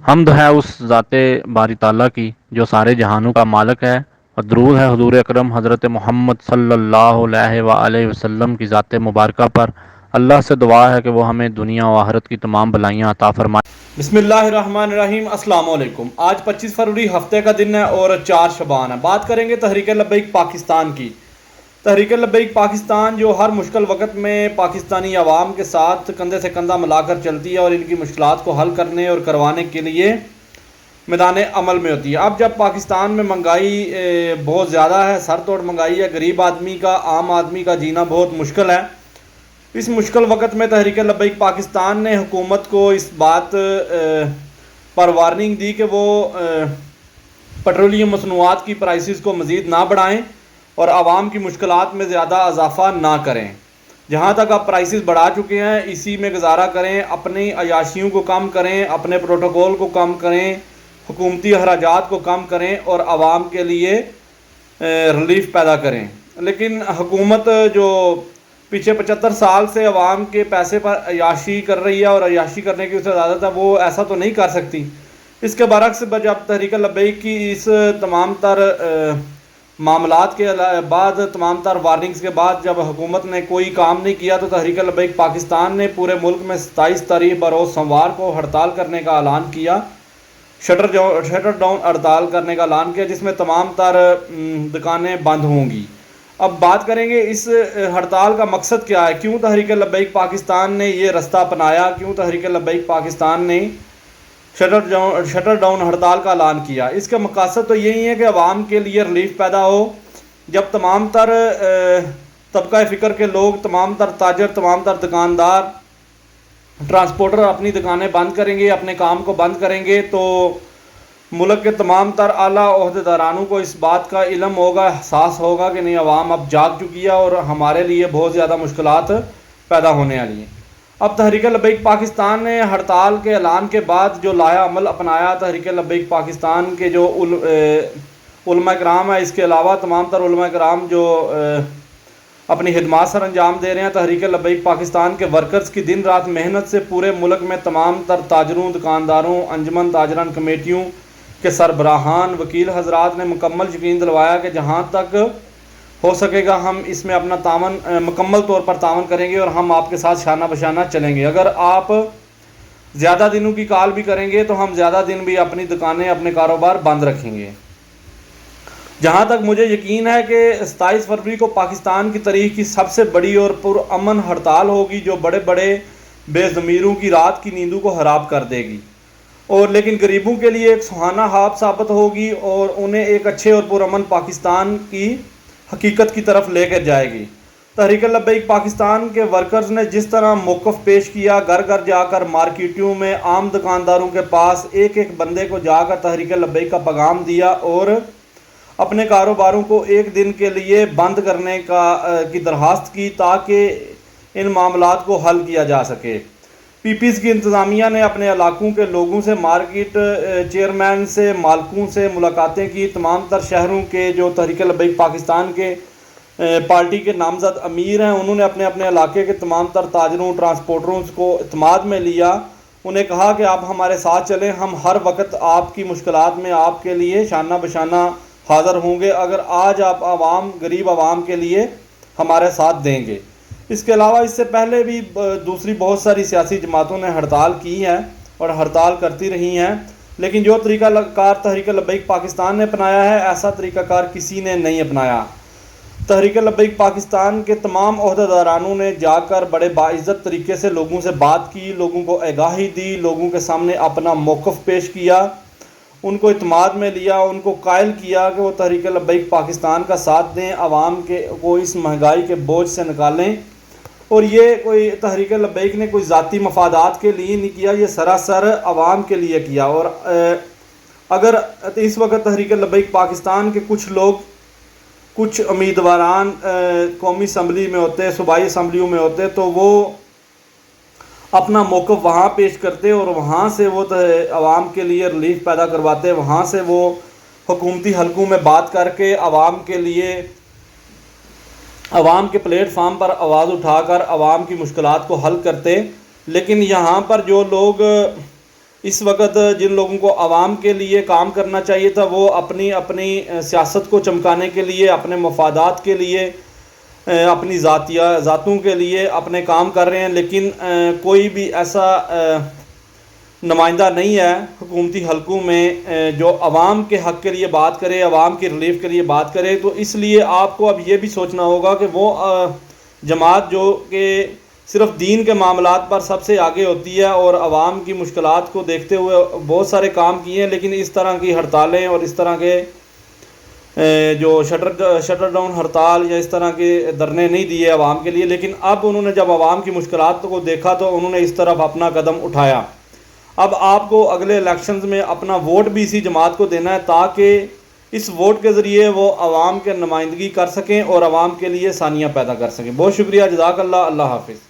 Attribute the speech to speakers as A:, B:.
A: حمد ہے اس ذات باری تعالیٰ کی جو سارے جہانوں کا مالک ہے، اور درود ہے حضور اکرم حضرت محمد صلی اللہ علیہ وآلہ وسلم کی ذات مبارکہ پر۔ اللہ سے دعا ہے کہ وہ ہمیں دنیا و آخرت کی تمام بلائیاں عطا فرمائے۔
B: بسم اللہ الرحمن الرحیم۔ السلام علیکم۔ آج 25 فروری ہفتے کا دن ہے اور 4 شعبان ہے۔ بات کریں گے تحریک لبیک پاکستان کی۔ تحریک لبیک پاکستان جو ہر مشکل وقت میں پاکستانی عوام کے ساتھ کندھے سے کندھا ملا کر چلتی ہے اور ان کی مشکلات کو حل کرنے اور کروانے کے لیے میدان عمل میں ہوتی ہے۔ اب جب پاکستان میں مہنگائی بہت زیادہ ہے، سر توڑ مہنگائی ہے، غریب آدمی کا، عام آدمی کا جینا بہت مشکل ہے، اس مشکل وقت میں تحریک لبیک پاکستان نے حکومت کو اس بات پر وارننگ دی کہ وہ پیٹرولیم مصنوعات کی پرائسز کو مزید نہ بڑھائیں اور عوام کی مشکلات میں زیادہ اضافہ نہ کریں۔ جہاں تک آپ پرائسز بڑھا چکے ہیں اسی میں گزارا کریں، اپنی عیاشیوں کو کم کریں، اپنے پروٹوکول کو کم کریں، حکومتی اخراجات کو کم کریں اور عوام کے لیے ریلیف پیدا کریں۔ لیکن حکومت جو پیچھے 75 سال سے عوام کے پیسے پر عیاشی کر رہی ہے اور عیاشی کرنے کی اسے عادت ہے، وہ ایسا تو نہیں کر سکتی۔ اس کے برعکس جب تحریک لبیک کی اس تمام تر معاملات کے بعد، تمام تر وارننگز کے بعد جب حکومت نے کوئی کام نہیں کیا تو تحریک لبیک پاکستان نے پورے ملک میں 27 تاریخ بروز سوموار کو ہڑتال کرنے کا اعلان کیا، شٹر ڈاؤن ہڑتال کرنے کا اعلان کیا، جس میں تمام تر دکانیں بند ہوں گی۔ اب بات کریں گے اس ہڑتال کا مقصد کیا ہے، کیوں تحریک لبیک پاکستان نے یہ رستہ اپنایا، کیوں تحریک لبیک پاکستان نے شٹر ڈاؤن ہڑتال کا اعلان کیا۔ اس کا مقصد تو یہی ہے کہ عوام کے لیے ریلیف پیدا ہو۔ جب تمام تر طبقہ فکر کے لوگ، تمام تر تاجر، تمام تر دکاندار، ٹرانسپورٹر اپنی دکانیں بند کریں گے، اپنے کام کو بند کریں گے، تو ملک کے تمام تر اعلیٰ عہدیدارانوں کو اس بات کا علم ہوگا، احساس ہوگا کہ نہیں، عوام اب جاگ چکی ہے اور ہمارے لیے بہت زیادہ مشکلات پیدا ہونے والی ہیں۔ اب تحریک لبیک پاکستان نے ہڑتال کے اعلان کے بعد جو لایا عمل اپنایا، تحریک لبیک پاکستان کے جو علماء کرام ہیں، اس کے علاوہ تمام تر علماء کرام جو اپنی خدمات سر انجام دے رہے ہیں، تحریک لبیک پاکستان کے ورکرز کی دن رات محنت سے پورے ملک میں تمام تر تاجروں، دکانداروں، انجمن تاجران کمیٹیوں کے سربراہان، وکیل حضرات نے مکمل یقین دلوایا کہ جہاں تک ہو سکے گا ہم اس میں اپنا تعاون مکمل طور پر تعاون کریں گے اور ہم آپ کے ساتھ شانہ بشانہ چلیں گے۔ اگر آپ زیادہ دنوں کی کال بھی کریں گے تو ہم زیادہ دن بھی اپنی دکانیں، اپنے کاروبار بند رکھیں گے۔ جہاں تک مجھے یقین ہے کہ 27 فروری کو پاکستان کی تاریخ کی سب سے بڑی اور پرامن ہڑتال ہوگی، جو بڑے بڑے بے ضمیروں کی رات کی نیندوں کو حرام کر دے گی، اور لیکن غریبوں کے لیے ایک سہانا خواب ثابت ہوگی اور انہیں ایک اچھے اور پرامن پاکستان کی حقیقت کی طرف لے کر جائے گی۔ تحریک لبیک پاکستان کے ورکرز نے جس طرح موقف پیش کیا، گھر گھر جا کر، مارکیٹوں میں، عام دکانداروں کے پاس ایک ایک بندے کو جا کر تحریک لبیک کا پیغام دیا اور اپنے کاروباروں کو ایک دن کے لیے بند کرنے کی درخواست کی تاکہ ان معاملات کو حل کیا جا سکے۔ پیپلز کی انتظامیہ نے اپنے علاقوں کے لوگوں سے، مارکیٹ چیئرمین سے، مالکوں سے ملاقاتیں کی۔ تمام تر شہروں کے جو تحریک لبیک پاکستان کے پارٹی کے نامزد امیر ہیں، انہوں نے اپنے اپنے علاقے کے تمام تر تاجروں، ٹرانسپورٹروں کو اعتماد میں لیا، انہیں کہا کہ آپ ہمارے ساتھ چلیں، ہم ہر وقت آپ کی مشکلات میں آپ کے لیے شانہ بشانہ حاضر ہوں گے اگر آج آپ عوام، غریب عوام کے لیے ہمارے ساتھ دیں گے۔ اس کے علاوہ اس سے پہلے بھی دوسری بہت ساری سیاسی جماعتوں نے ہڑتال کی ہے اور ہڑتال کرتی رہی ہیں، لیکن جو طریقہ کار تحریک لبیک پاکستان نے اپنایا ہے، ایسا طریقہ کار کسی نے نہیں اپنایا۔ تحریک لبیک پاکستان کے تمام عہدیدارانوں نے جا کر بڑے باعزت طریقے سے لوگوں سے بات کی، لوگوں کو آگاہی دی، لوگوں کے سامنے اپنا موقف پیش کیا، ان کو اعتماد میں لیا، ان کو قائل کیا کہ وہ تحریک لبیک پاکستان کا ساتھ دیں، عوام کو اس مہنگائی کے بوجھ سے نکالیں۔ اور یہ کوئی تحریک لبیک نے کوئی ذاتی مفادات کے لیے نہیں کیا، یہ سراسر عوام کے لیے کیا۔ اور اگر اس وقت تحریک لبیک پاکستان کے کچھ لوگ، کچھ امیدواران قومی اسمبلی میں ہوتے، صوبائی اسمبلیوں میں ہوتے، تو وہ اپنا موقف وہاں پیش کرتے اور وہاں سے وہ عوام کے لیے ریلیف پیدا کرواتے، وہاں سے وہ حکومتی حلقوں میں بات کر کے عوام کے لیے، عوام کے پلیٹ فارم پر آواز اٹھا کر عوام کی مشکلات کو حل کرتے۔ لیکن یہاں پر جو لوگ اس وقت جن لوگوں کو عوام کے لیے کام کرنا چاہیے تھا وہ اپنی اپنی سیاست کو چمکانے کے لیے، اپنے مفادات کے لیے، اپنی ذاتوں کے لیے اپنے کام کر رہے ہیں، لیکن کوئی بھی ایسا نمائندہ نہیں ہے حکومتی حلقوں میں جو عوام کے حق کے لیے بات کرے، عوام کی ریلیف کے لیے بات کرے۔ تو اس لیے آپ کو اب یہ بھی سوچنا ہوگا کہ وہ جماعت جو کہ صرف دین کے معاملات پر سب سے آگے ہوتی ہے اور عوام کی مشکلات کو دیکھتے ہوئے بہت سارے کام کیے ہیں، لیکن اس طرح کی ہڑتالیں اور اس طرح کے جو شٹر ڈاؤن ہڑتال یا اس طرح کے دھرنے نہیں دیے عوام کے لیے، لیکن اب انہوں نے جب عوام کی مشکلات کو دیکھا تو انہوں نے اس طرف اپنا قدم اٹھایا۔ اب آپ کو اگلے الیکشنز میں اپنا ووٹ بھی اسی جماعت کو دینا ہے تاکہ اس ووٹ کے ذریعے وہ عوام کے نمائندگی کر سکیں اور عوام کے لیے آسانیاں پیدا کر سکیں۔ بہت شکریہ، جزاک اللہ، اللہ حافظ۔